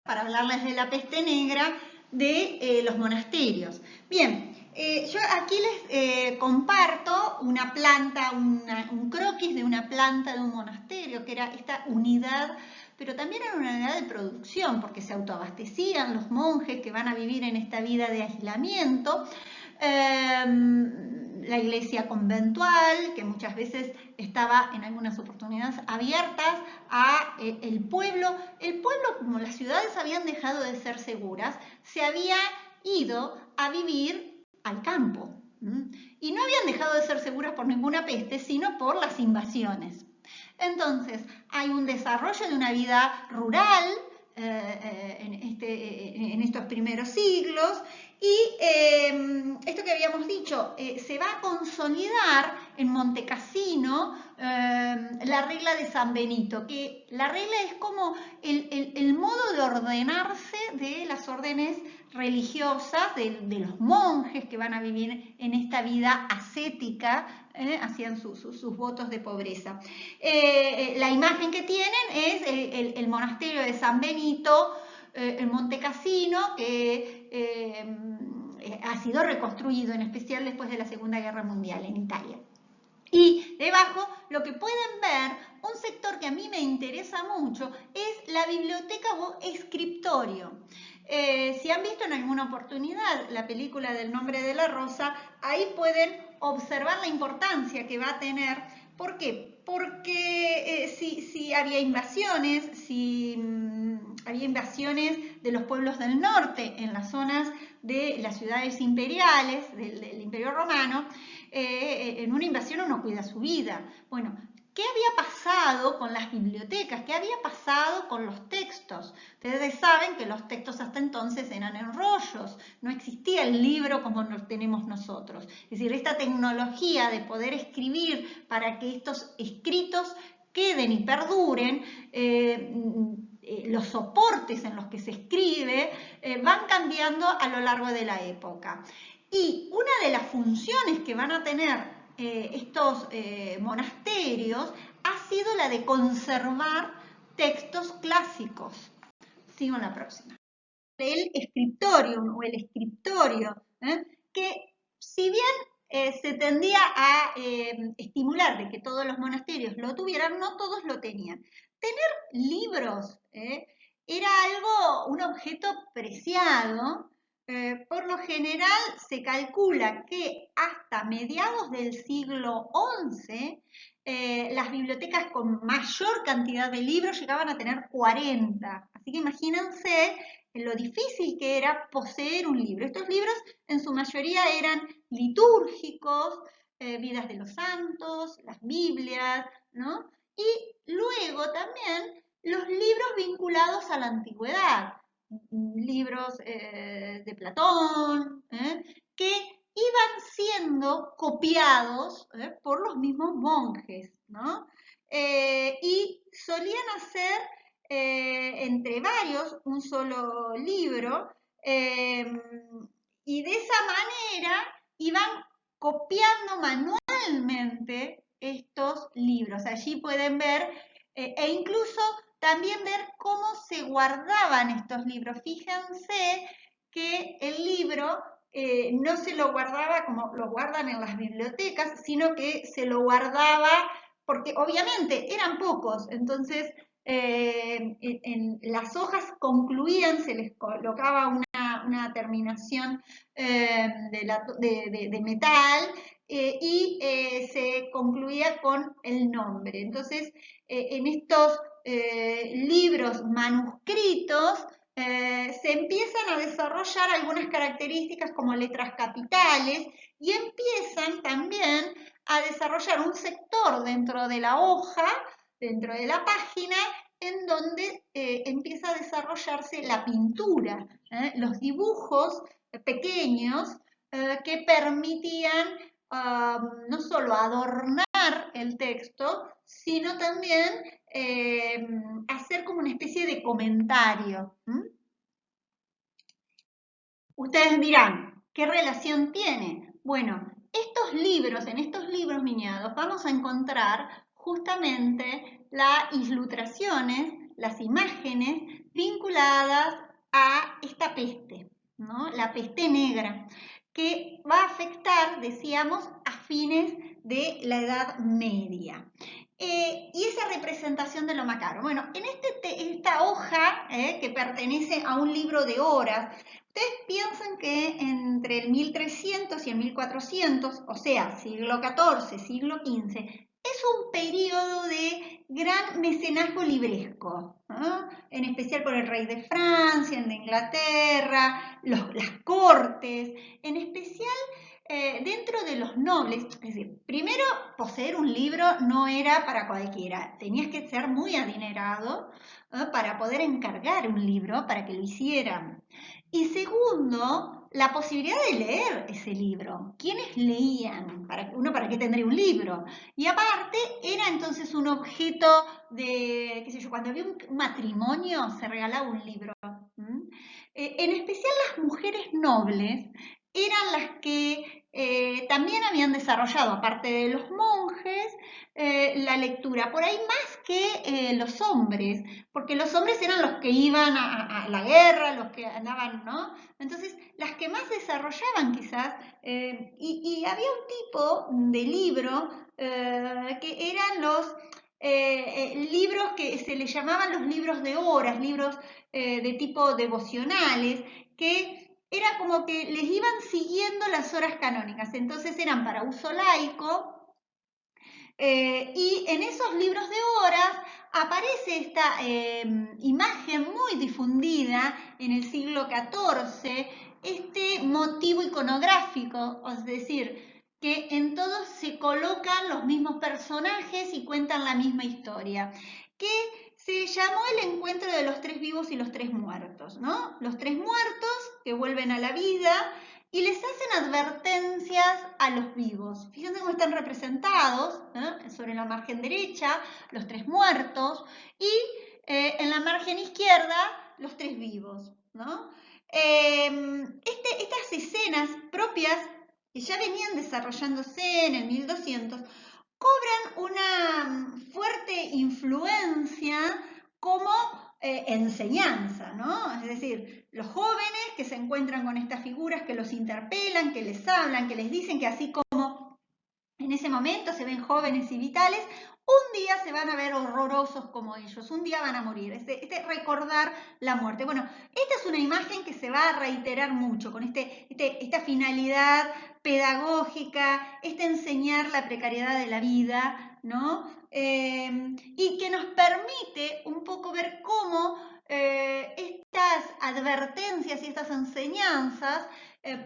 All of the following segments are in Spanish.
para hablarles de la peste negra de los monasterios. Bien, yo aquí les comparto una planta, un croquis de una planta de un monasterio, que era esta unidad, pero también era una unidad de producción, porque se autoabastecían los monjes que van a vivir en esta vida de aislamiento. La iglesia conventual, que muchas veces estaba en algunas oportunidades abiertas a el pueblo. El pueblo, como las ciudades habían dejado de ser seguras, se había ido a vivir al campo. Y no habían dejado de ser seguras por ninguna peste, sino por las invasiones. Entonces, hay un desarrollo de una vida rural en estos primeros siglos, y esto que habíamos dicho, se va a consolidar en Montecassino la regla de San Benito, que la regla es como el modo de ordenarse de las órdenes religiosas, de los monjes que van a vivir en esta vida ascética, hacían sus votos de pobreza. La imagen que tienen es el monasterio de San Benito, en Montecassino, que ha sido reconstruido, en especial después de la Segunda Guerra Mundial en Italia. Y debajo lo que pueden ver, un sector que a mí me interesa mucho, es la biblioteca o escriptorio. Si han visto en alguna oportunidad la película del Nombre de la Rosa, ahí pueden observar la importancia que va a tener. ¿Por qué? Porque si había invasiones, había invasiones de los pueblos del norte en las zonas de las ciudades imperiales, del Imperio Romano, en una invasión uno cuida su vida. Bueno, ¿qué había pasado con las bibliotecas? ¿Qué había pasado con los textos? Ustedes saben que los textos hasta entonces eran en rollos, no existía el libro como lo tenemos nosotros. Es decir, esta tecnología de poder escribir para que estos escritos queden y perduren, los soportes en los que se escribe van cambiando a lo largo de la época. Y una de las funciones que van a tener estos monasterios ha sido la de conservar textos clásicos. Sigo en la próxima. El scriptorium o el escriptorio, que si bien se tendía a estimular de que todos los monasterios lo tuvieran, no todos lo tenían. Tener libros era un objeto preciado. Por lo general se calcula que hasta mediados del siglo XI las bibliotecas con mayor cantidad de libros llegaban a tener 40. Así que imagínense lo difícil que era poseer un libro. Estos libros en su mayoría eran litúrgicos, vidas de los santos, las Biblias, ¿no? Y luego también los libros vinculados a la antigüedad, libros de Platón, que iban siendo copiados por los mismos monjes, ¿no? Y solían hacer entre varios un solo libro, y de esa manera iban copiando manualmente estos libros. Allí pueden ver e incluso también ver cómo se guardaban estos libros. Fíjense que el libro no se lo guardaba como lo guardan en las bibliotecas, sino que se lo guardaba porque obviamente eran pocos, entonces en las hojas concluían, se les colocaba una terminación de metal y se concluía con el nombre. Entonces, en estos libros manuscritos se empiezan a desarrollar algunas características como letras capitales y empiezan también a desarrollar un sector dentro de la hoja, dentro de la página, en donde empieza a desarrollarse la pintura, los dibujos pequeños que permitían no solo adornar el texto, sino también hacer como una especie de comentario. Ustedes dirán, ¿qué relación tiene? Bueno, en estos libros miniados vamos a encontrar justamente las ilustraciones, las imágenes vinculadas a esta peste, ¿no? La peste negra, que va a afectar, decíamos, a fines de la Edad Media. Y esa representación de lo macabro. Bueno, en esta hoja que pertenece a un libro de horas, ustedes piensan que entre el 1300 y el 1400, o sea, siglo XIV, siglo XV, es un periodo de gran mecenazgo libresco, ¿no? En especial por el rey de Francia, de Inglaterra, las cortes, en especial dentro de los nobles. Es decir, primero, poseer un libro no era para cualquiera, tenías que ser muy adinerado para poder encargar un libro para que lo hicieran. Y segundo, la posibilidad de leer ese libro. ¿Quiénes leían? ¿Para qué tendría un libro? Y aparte, era entonces un objeto de, qué sé yo, cuando había un matrimonio se regalaba un libro. En especial las mujeres nobles eran las que también habían desarrollado, aparte de los monjes, la lectura, por ahí más que los hombres, porque los hombres eran los que iban a la guerra, los que andaban, ¿no? Entonces, las que más desarrollaban quizás, y había un tipo de libro que eran los libros que se les llamaban los libros de horas, libros de tipo devocionales, que era como que les iban siguiendo las horas canónicas, entonces eran para uso laico, y en esos libros de horas aparece esta imagen muy difundida en el siglo XIV, este motivo iconográfico, es decir, que en todos se colocan los mismos personajes y cuentan la misma historia, que se llamó el encuentro de los tres vivos y los tres muertos, ¿no? Los tres muertos que vuelven a la vida y les hacen advertencias a los vivos. Fíjense cómo están representados, sobre la margen derecha, los tres muertos, y en la margen izquierda, los tres vivos, ¿no? Estas escenas propias que ya venían desarrollándose en el 1200 cobran una fuerte influencia como enseñanza, ¿no? Es decir, los jóvenes que se encuentran con estas figuras que los interpelan, que les hablan, que les dicen que así como en ese momento se ven jóvenes y vitales, un día se van a ver horrorosos como ellos, un día van a morir, recordar la muerte. Bueno, esta es una imagen que se va a reiterar mucho con esta finalidad pedagógica, enseñar la precariedad de la vida, ¿no? Y que nos permite un poco ver cómo estas advertencias y estas enseñanzas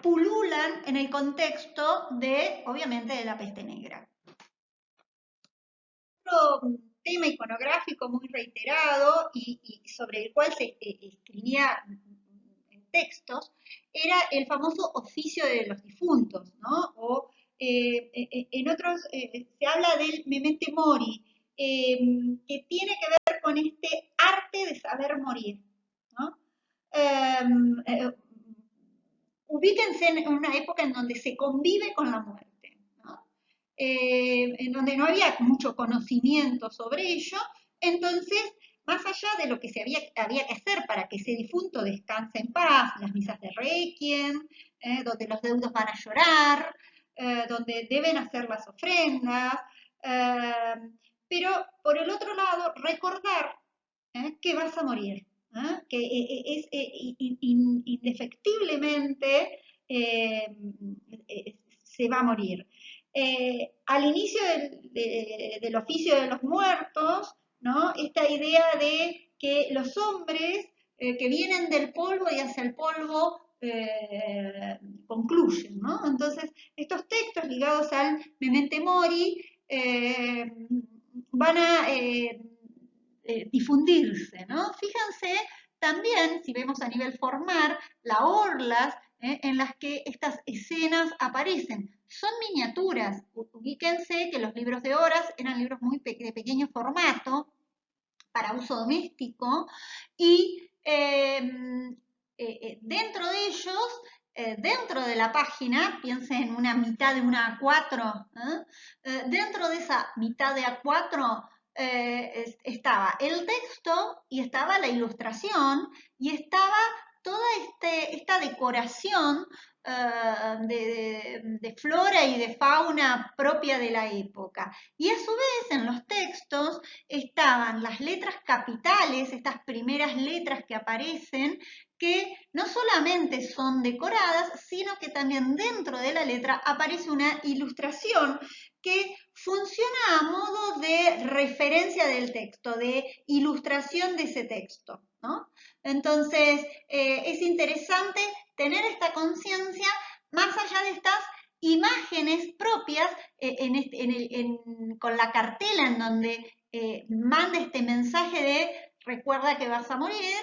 pululan en el contexto de, obviamente, de la peste negra. Otro tema iconográfico muy reiterado y sobre el cual se escribía en textos era el famoso oficio de los difuntos, ¿no? O en otros se habla del memento mori, que tiene que ver con este arte de saber morir, ¿no? Ubíquense en una época en donde se convive con la muerte, ¿no? En donde no había mucho conocimiento sobre ello, entonces, más allá de lo que había que hacer para que ese difunto descanse en paz, las misas de requiem, donde los deudos van a llorar, donde deben hacer las ofrendas, pero por el otro lado, recordar que vas a morir, que es indefectiblemente se va a morir. Al inicio del oficio de los muertos, ¿no? Esta idea de que los hombres que vienen del polvo y hacia el polvo concluyen, ¿no? Entonces, estos textos ligados al memento mori van a difundirse, ¿no? Fíjense también, si vemos a nivel formal, las orlas en las que estas escenas aparecen. Son miniaturas. Ubíquense que los libros de horas eran libros de pequeño formato para uso doméstico y dentro de ellos, dentro de la página, piensen en una mitad de una A4, dentro de esa mitad de A4 estaba el texto y estaba la ilustración y estaba toda esta decoración de flora y de fauna propia de la época. Y a su vez en los textos estaban las letras capitales, estas primeras letras que aparecen, que no solamente son decoradas, sino que también dentro de la letra aparece una ilustración que funciona a modo de referencia del texto, de ilustración de ese texto, ¿no? Entonces, es interesante tener esta conciencia más allá de estas imágenes propias con la cartela en donde manda este mensaje de recuerda que vas a morir,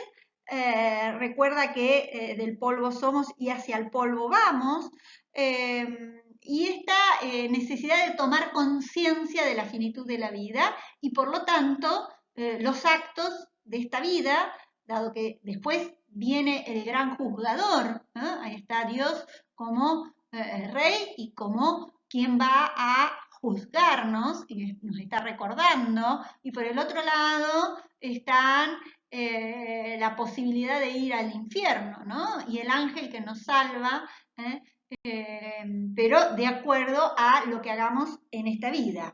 recuerda que del polvo somos y hacia el polvo vamos, y esta necesidad de tomar conciencia de la finitud de la vida y por lo tanto los actos de esta vida, dado que después viene el gran juzgador, ahí está Dios como rey y como quien va a juzgarnos y nos está recordando, y por el otro lado están la posibilidad de ir al infierno, ¿no? Y el ángel que nos salva, pero de acuerdo a lo que hagamos en esta vida.